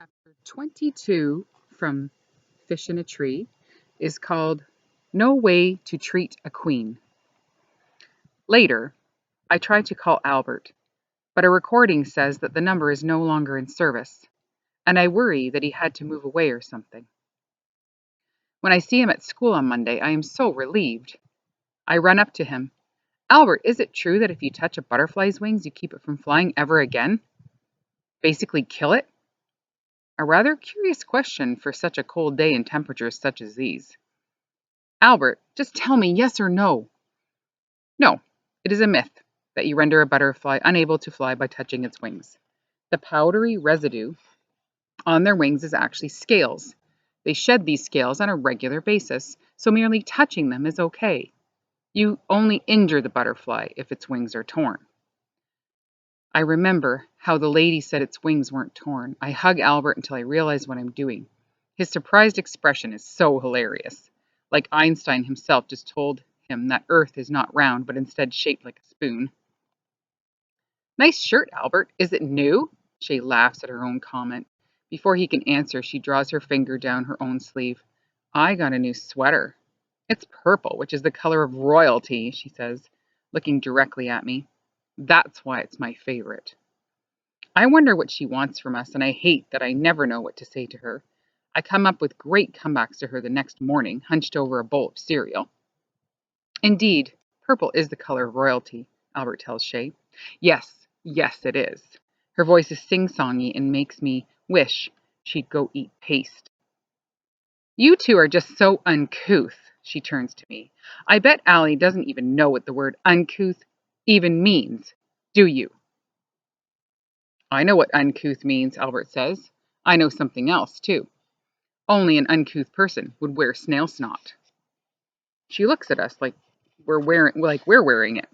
Chapter 22 from Fish in a Tree is called No Way to Treat a Queen. Later, I tried to call Albert, but a recording says that the number is no longer in service, and I worry that he had to move away or something. When I see him at school on Monday, I am so relieved. I run up to him. Albert, is it true that if you touch a butterfly's wings, you keep it from flying ever again? Basically kill it? A rather curious question for such a cold day and temperatures such as these. Albert, just tell me yes or no. No, it is a myth that you render a butterfly unable to fly by touching its wings. The powdery residue on their wings is actually scales. They shed these scales on a regular basis, so merely touching them is okay. You only injure the butterfly if its wings are torn. I remember how the lady said its wings weren't torn. I hug Albert until I realize what I'm doing. His surprised expression is so hilarious. Like Einstein himself just told him that Earth is not round, but instead shaped like a spoon. Nice shirt, Albert. Is it new? Shay laughs at her own comment. Before he can answer, she draws her finger down her own sleeve. I got a new sweater. It's purple, which is the color of royalty, she says, looking directly at me. That's why it's my favorite. I wonder what she wants from us, and I hate that I never know what to say to her. I come up with great comebacks to her the next morning, hunched over a bowl of cereal. Indeed, purple is the color of royalty, Albert tells Shay. Yes, yes, it is. Her voice is sing-songy and makes me wish she'd go eat paste. You two are just so uncouth, she turns to me. I bet Allie doesn't even know what the word uncouth even means. Do you? I know what uncouth means, Albert says. I know something else, too. Only an uncouth person would wear snail snot. She looks at us like we're wearing it.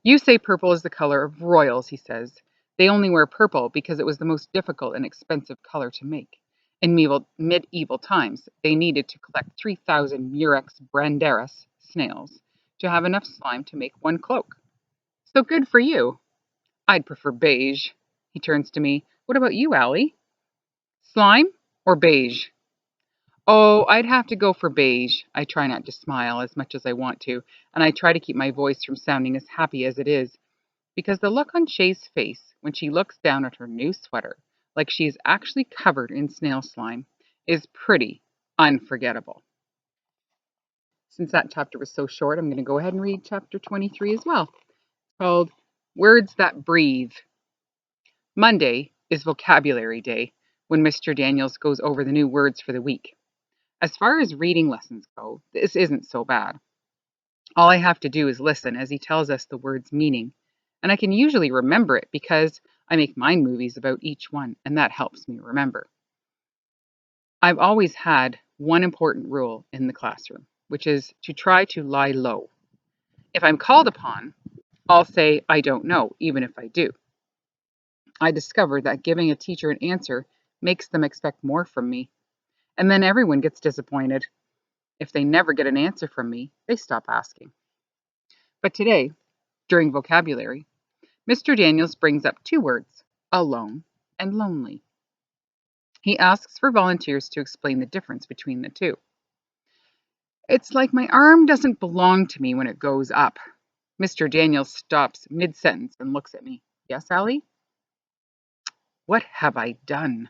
You say purple is the color of royals, he says. They only wear purple because it was the most difficult and expensive color to make. In medieval times, they needed to collect 3,000 Murex brandaris snails to have enough slime to make one cloak. So good for you. I'd prefer beige. He turns to me. What about you, Allie? Slime or beige? Oh, I'd have to go for beige. I try not to smile as much as I want to, and I try to keep my voice from sounding as happy as it is, because the look on Shay's face when she looks down at her new sweater, like she is actually covered in snail slime, is pretty unforgettable. Since that chapter was so short, I'm going to go ahead and read chapter 23 as well, called Words That Breathe. Monday is vocabulary day, when Mr. Daniels goes over the new words for the week. As far as reading lessons go, this isn't so bad. All I have to do is listen as he tells us the word's meaning, and I can usually remember it because I make mind movies about each one, and that helps me remember. I've always had one important rule in the classroom, which is to try to lie low. If I'm called upon, I'll say I don't know, even if I do. I discovered that giving a teacher an answer makes them expect more from me, and then everyone gets disappointed. If they never get an answer from me, they stop asking. But today, during vocabulary, Mr. Daniels brings up two words, alone and lonely. He asks for volunteers to explain the difference between the two. It's like my arm doesn't belong to me when it goes up. Mr. Daniels stops mid-sentence and looks at me. Yes, Allie? What have I done?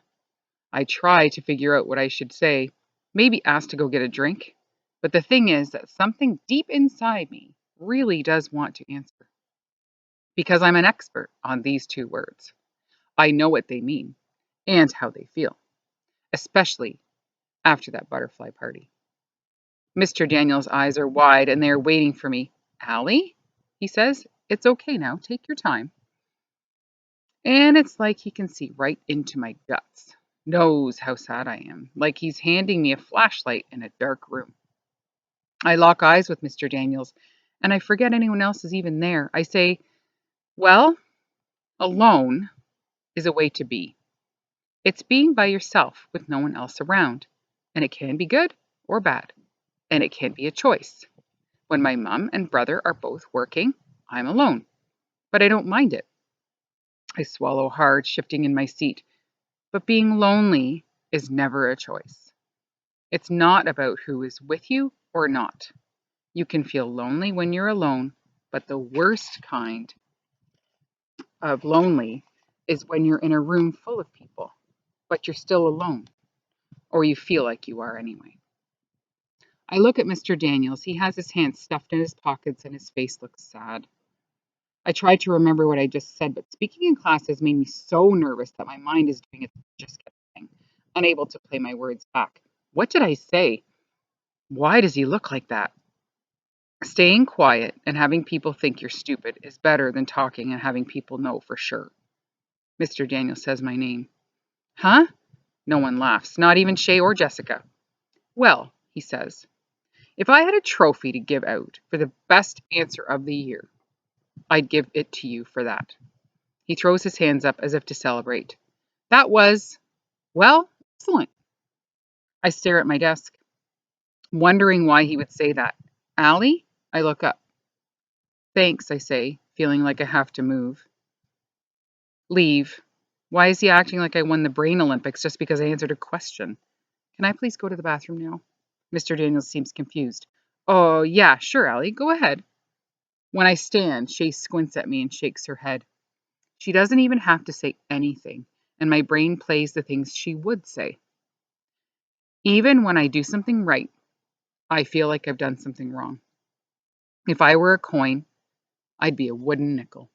I try to figure out what I should say, maybe ask to go get a drink. But the thing is that something deep inside me really does want to answer. Because I'm an expert on these two words. I know what they mean and how they feel, especially after that butterfly party. Mr. Daniels' eyes are wide and they are waiting for me. Allie? He says, it's okay now, take your time. And it's like he can see right into my guts, knows how sad I am, like he's handing me a flashlight in a dark room. I lock eyes with Mr. Daniels, and I forget anyone else is even there. I say, well, alone is a way to be. It's being by yourself with no one else around, and it can be good or bad, and it can be a choice. When my mom and brother are both working, I'm alone, but I don't mind it. I swallow hard, shifting in my seat. But being lonely is never a choice. It's not about who is with you or not. You can feel lonely when you're alone, but the worst kind of lonely is when you're in a room full of people, but you're still alone, or you feel like you are anyway. I look at Mr. Daniels. He has his hands stuffed in his pockets and his face looks sad. I try to remember what I just said, but speaking in class has made me so nervous that my mind is doing its just kidding, unable to play my words back. What did I say? Why does he look like that? Staying quiet and having people think you're stupid is better than talking and having people know for sure. Mr. Daniels says my name. Huh? No one laughs, not even Shay or Jessica. Well, he says, if I had a trophy to give out for the best answer of the year, I'd give it to you for that. He throws his hands up as if to celebrate. That was, well, excellent. I stare at my desk, wondering why he would say that. Allie? I look up. Thanks, I say, feeling like I have to move. Leave. Why is he acting like I won the Brain Olympics just because I answered a question? Can I please go to the bathroom now? Mr. Daniels seems confused. Oh, yeah, sure, Allie, go ahead. When I stand, Shay squints at me and shakes her head. She doesn't even have to say anything, and my brain plays the things she would say. Even when I do something right, I feel like I've done something wrong. If I were a coin, I'd be a wooden nickel.